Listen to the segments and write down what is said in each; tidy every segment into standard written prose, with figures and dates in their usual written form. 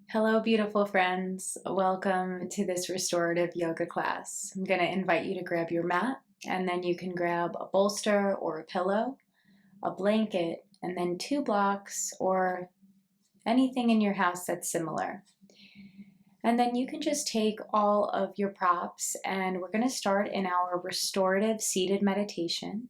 Hello, beautiful friends. Welcome to this restorative yoga class. I'm going to invite you to grab your mat, and then you can grab a bolster or a pillow, a blanket, and then 2 blocks or anything in your house that's similar. And then you can just take all of your props, and we're going to start in our restorative seated meditation.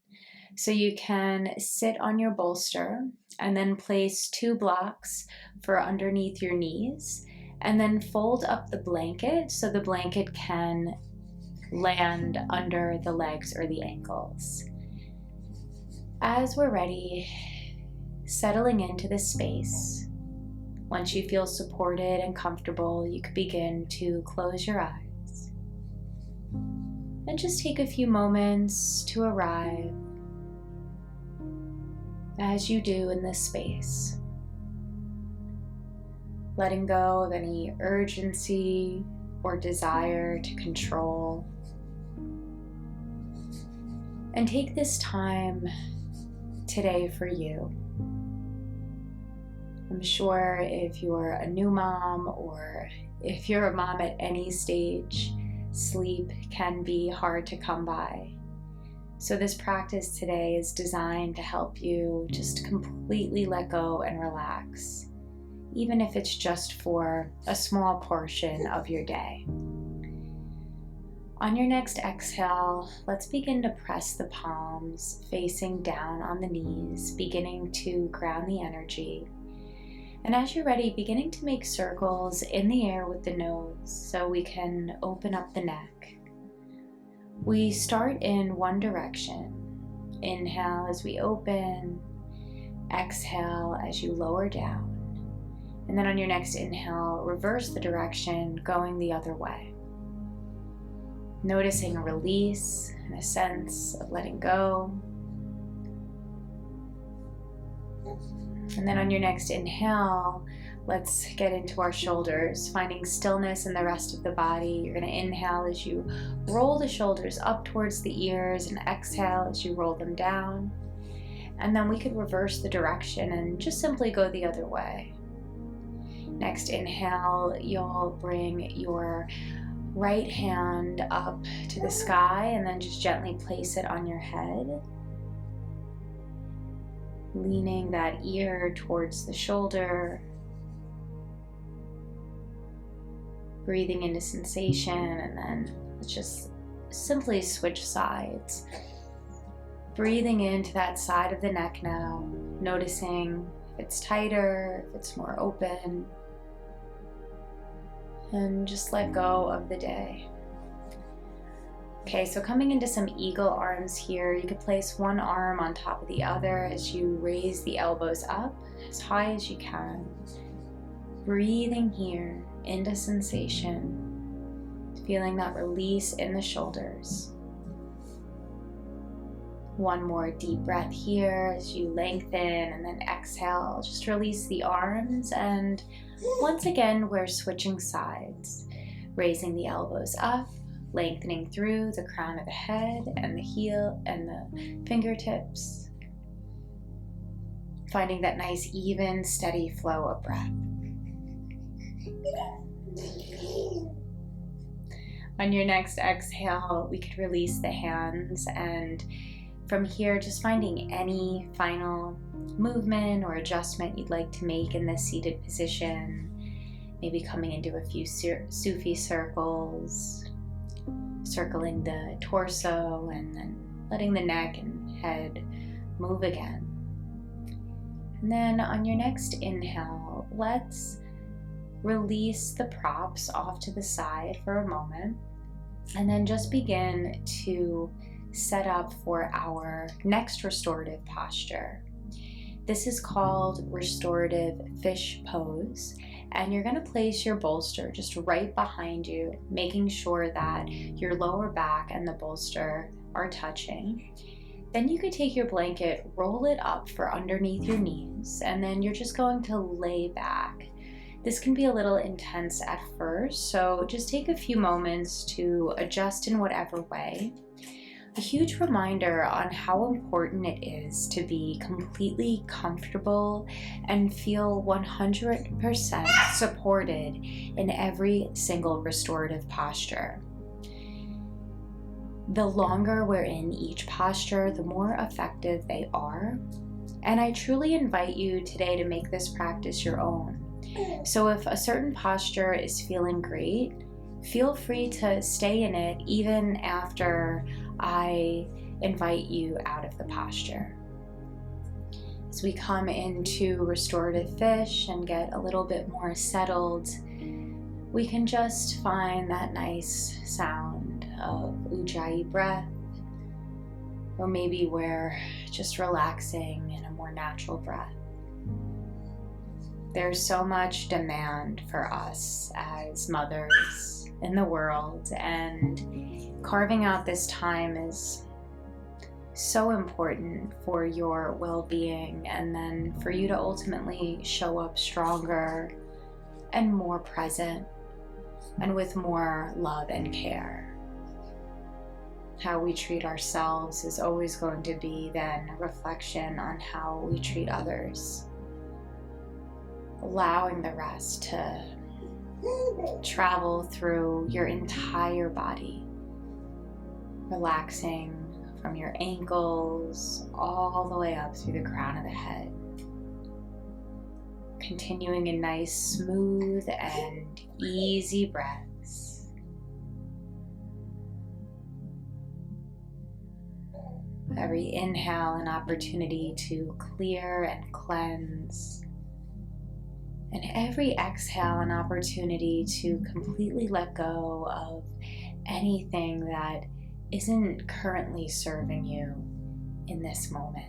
So you can sit on your bolster and then place 2 blocks for underneath your knees, and then fold up the blanket so the blanket can land under the legs or the ankles. As we're ready, settling into this space, once you feel supported and comfortable, you can begin to close your eyes and just take a few moments to arrive as you do in this space, letting go of any urgency or desire to control. And take this time today for you. I'm sure if you're a new mom or if you're a mom at any stage, sleep can be hard to come by. So this practice today is designed to help you just completely let go and relax, even if it's just for a small portion of your day. On your next exhale, let's begin to press the palms facing down on the knees, beginning to ground the energy. And as you're ready, beginning to make circles in the air with the nose so we can open up the neck. We start in one direction. Inhale as we open, exhale as you lower down. And then on your next inhale, reverse the direction, going the other way. Noticing a release and a sense of letting go. And then on your next inhale, let's get into our shoulders, finding stillness in the rest of the body. You're going to inhale as you roll the shoulders up towards the ears and exhale as you roll them down. And then we could reverse the direction and just simply go the other way. Next inhale, you'll bring your right hand up to the sky and then just gently place it on your head, leaning that ear towards the shoulder, breathing into sensation, and then let's just simply switch sides. Breathing into that side of the neck now, noticing if it's tighter, if it's more open, and just let go of the day. Okay, so coming into some eagle arms here, you could place one arm on top of the other as you raise the elbows up as high as you can. Breathing here into sensation, feeling that release in the shoulders. One more deep breath here as you lengthen and then exhale. Just release the arms, and once again we're switching sides, raising the elbows up, lengthening through the crown of the head and the heel and the fingertips, finding that nice even steady flow of breath. On your next exhale, we could release the hands, and from here just finding any final movement or adjustment you'd like to make in this seated position, maybe coming into a few Sufi circles, circling the torso and then letting the neck and head move again. And then on your next inhale, let's release the props off to the side for a moment and then just begin to set up for our next restorative posture. This is called restorative fish pose, and you're going to place your bolster just right behind you, making sure that your lower back and the bolster are touching. Then you could take your blanket, roll it up for underneath your knees, and then you're just going to lay back. This can be a little intense at first, so just take a few moments to adjust in whatever way. A huge reminder on how important it is to be completely comfortable and feel 100% supported in every single restorative posture. The longer we're in each posture, the more effective they are. And I truly invite you today to make this practice your own. So if a certain posture is feeling great, feel free to stay in it even after I invite you out of the posture. As we come into restorative fish and get a little bit more settled, we can just find that nice sound of Ujjayi breath, or maybe we're just relaxing in a more natural breath. There's so much demand for us as mothers in the world, and carving out this time is so important for your well-being, and then for you to ultimately show up stronger and more present and with more love and care. How we treat ourselves is always going to be then a reflection on how we treat others. Allowing the rest to travel through your entire body, relaxing from your ankles all the way up through the crown of the head. Continuing in nice, smooth, and easy breaths. Every inhale, an opportunity to clear and cleanse. And every exhale, an opportunity to completely let go of anything that isn't currently serving you in this moment.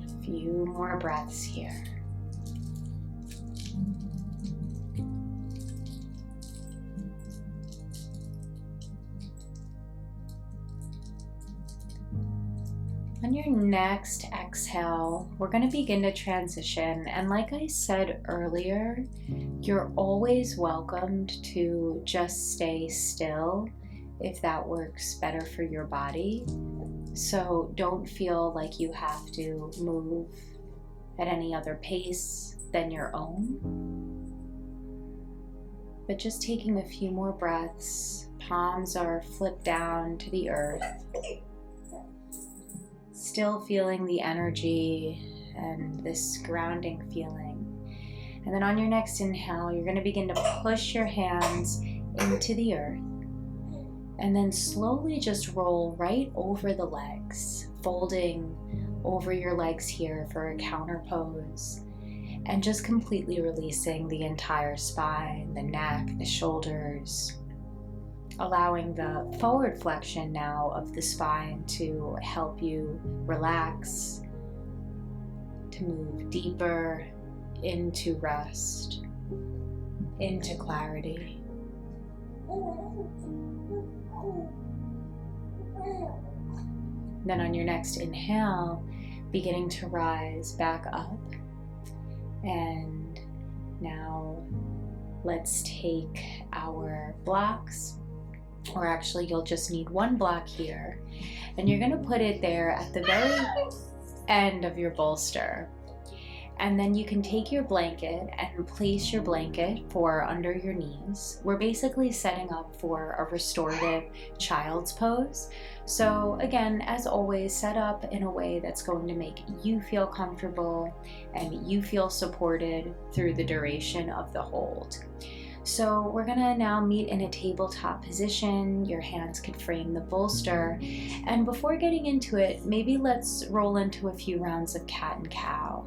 A few more breaths here. On your next exhale, we're going to begin to transition. And like I said earlier, you're always welcomed to just stay still if that works better for your body. So don't feel like you have to move at any other pace than your own. But just taking a few more breaths, palms are flipped down to the earth. Still feeling the energy and this grounding feeling. And then on your next inhale, you're going to begin to push your hands into the earth. And then slowly just roll right over the legs, folding over your legs here for a counter pose. And just completely releasing the entire spine, the neck, the shoulders. Allowing the forward flexion now of the spine to help you relax, to move deeper into rest, into clarity. Then on your next inhale, beginning to rise back up. And now let's take our blocks. Or actually, you'll just need one block here, and you're going to put it there at the very end of your bolster. And then you can take your blanket and place your blanket for under your knees. We're basically setting up for a restorative child's pose. So again, as always, set up in a way that's going to make you feel comfortable and you feel supported through the duration of the hold. So we're gonna now meet in a tabletop position. Your hands could frame the bolster. And before getting into it, maybe let's roll into a few rounds of cat and cow,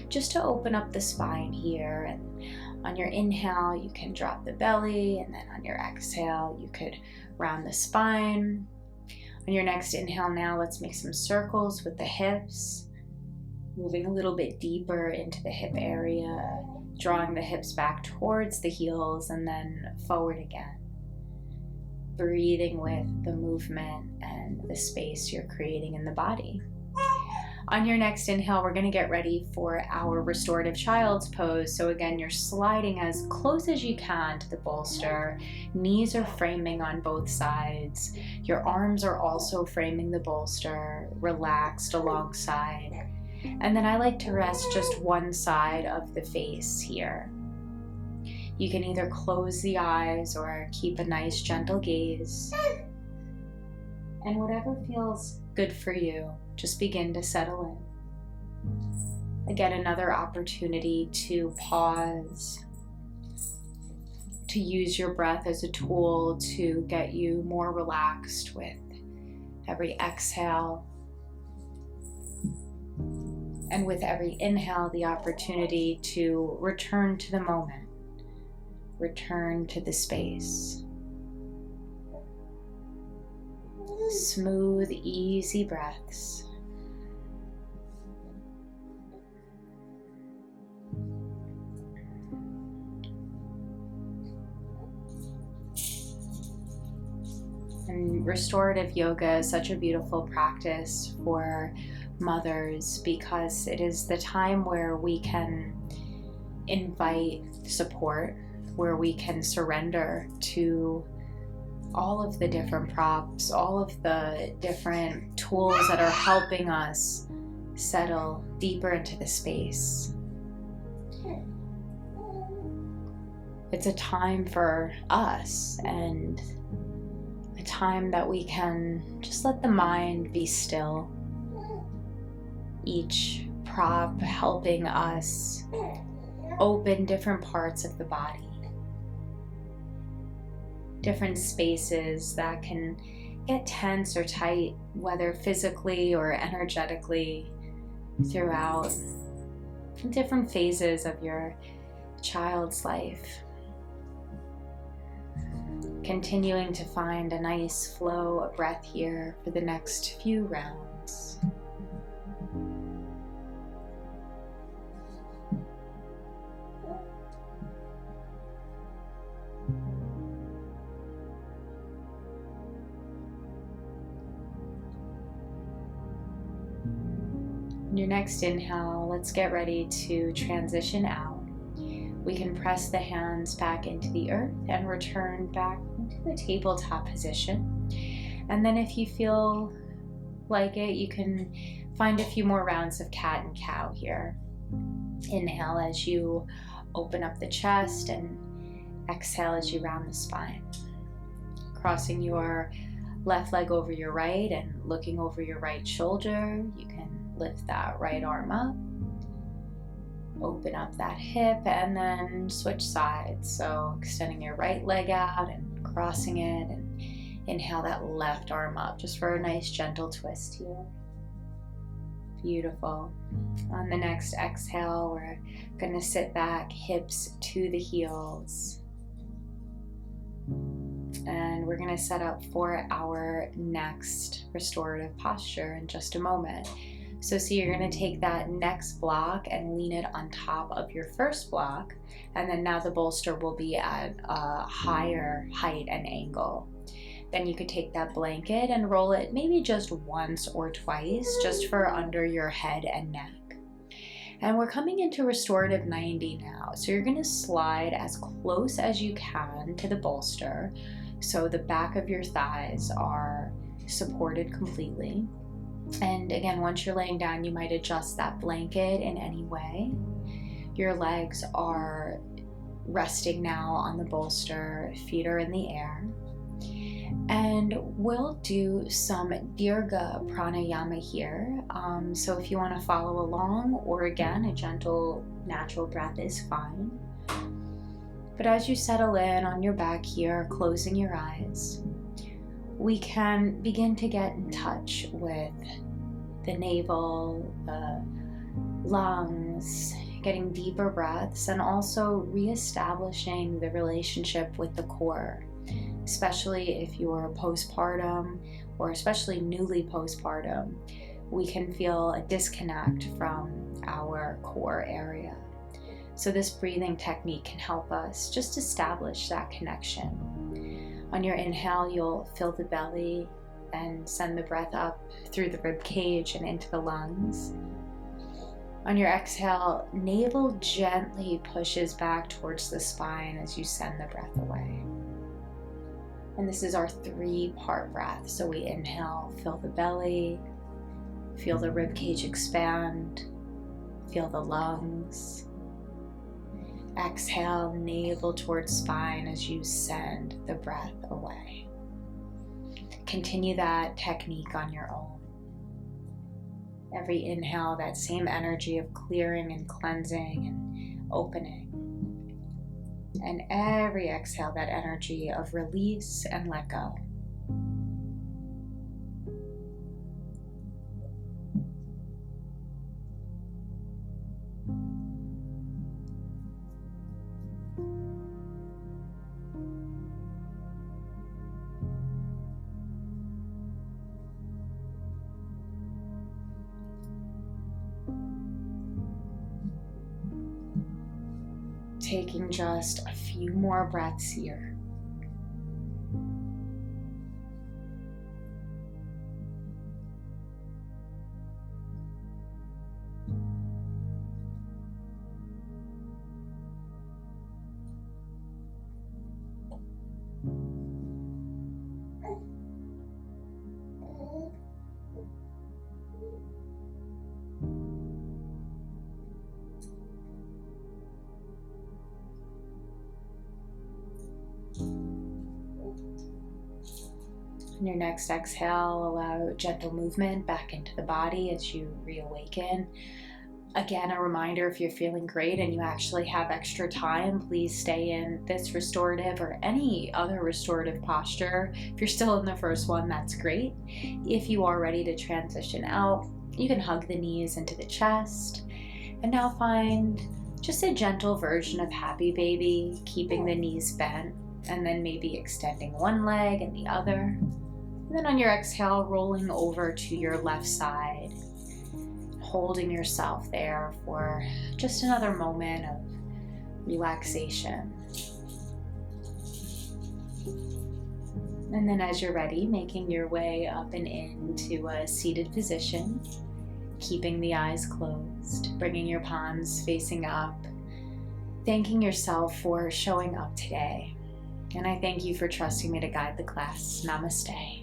just to open up the spine here. And on your inhale, you can drop the belly, and then on your exhale, you could round the spine. On your next inhale now, let's make some circles with the hips, moving a little bit deeper into the hip area, drawing the hips back towards the heels and then forward again. breathing with the movement and the space you're creating in the body. On your next inhale, we're going to get ready for our restorative child's pose. So again, you're sliding as close as you can to the bolster. Knees are framing on both sides. Your arms are also framing the bolster, relaxed alongside. And then I like to rest just one side of the face here. You can either close the eyes or keep a nice gentle gaze. And whatever feels good for you, just begin to settle in. Again, another opportunity to pause, to use your breath as a tool to get you more relaxed with every exhale. And with every inhale, the opportunity to return to the moment, return to the space. Smooth, easy breaths. And restorative yoga is such a beautiful practice for mothers because it is the time where we can invite support, where we can surrender to all of the different props, all of the different tools that are helping us settle deeper into the space. It's a time for us and a time that we can just let the mind be still. Each prop helping us open different parts of the body. Different spaces that can get tense or tight, whether physically or energetically, throughout different phases of your child's life. Continuing to find a nice flow of breath here for the next few rounds. Your next inhale, let's get ready to transition out. We can press the hands back into the earth and return back into the tabletop position. And then if you feel like it, you can find a few more rounds of cat and cow here. Inhale as you open up the chest and exhale as you round the spine. Crossing your left leg over your right and looking over your right shoulder, you can lift that right arm up, open up that hip, and then switch sides. So extending your right leg out and crossing it, and inhale that left arm up just for a nice gentle twist here. Beautiful. On the next exhale, we're going to sit back, hips to the heels. And we're going to set up for our next restorative posture in just a moment. So you're going to take that next block and lean it on top of your first block, and then now the bolster will be at a higher height and angle. Then you could take that blanket and roll it maybe just once or twice, just for under your head and neck. And we're coming into restorative 90 now. So you're going to slide as close as you can to the bolster, so the back of your thighs are supported completely. And again, once you're laying down, you might adjust that blanket in any way. Your legs are resting now on the bolster, feet are in the air. And we'll do some Dirga pranayama here. So if you want to follow along, or again, a gentle natural breath is fine. But as you settle in on your back here, closing your eyes, we can begin to get in touch with the navel, the lungs, getting deeper breaths, and also reestablishing the relationship with the core, especially if you're postpartum, or especially newly postpartum. We can feel a disconnect from our core area. So this breathing technique can help us just establish that connection. On your inhale, you'll fill the belly and send the breath up through the rib cage and into the lungs. On your exhale, navel gently pushes back towards the spine as you send the breath away. And this is our 3-part breath. So we inhale, fill the belly, feel the rib cage expand, feel the lungs. Exhale, navel towards spine as you send the breath away. Continue that technique on your own. Every inhale, that same energy of clearing and cleansing and opening. And every exhale, that energy of release and let go. Taking just a few more breaths here. On your next exhale, allow gentle movement back into the body as you reawaken. Again, a reminder, if you're feeling great and you actually have extra time, please stay in this restorative or any other restorative posture. If you're still in the first one, that's great. If you are ready to transition out, you can hug the knees into the chest. And now find just a gentle version of happy baby, keeping the knees bent, and then maybe extending one leg and the other. And then on your exhale, rolling over to your left side, holding yourself there for just another moment of relaxation. And then as you're ready, making your way up and into a seated position, keeping the eyes closed, bringing your palms facing up, thanking yourself for showing up today. And I thank you for trusting me to guide the class. Namaste.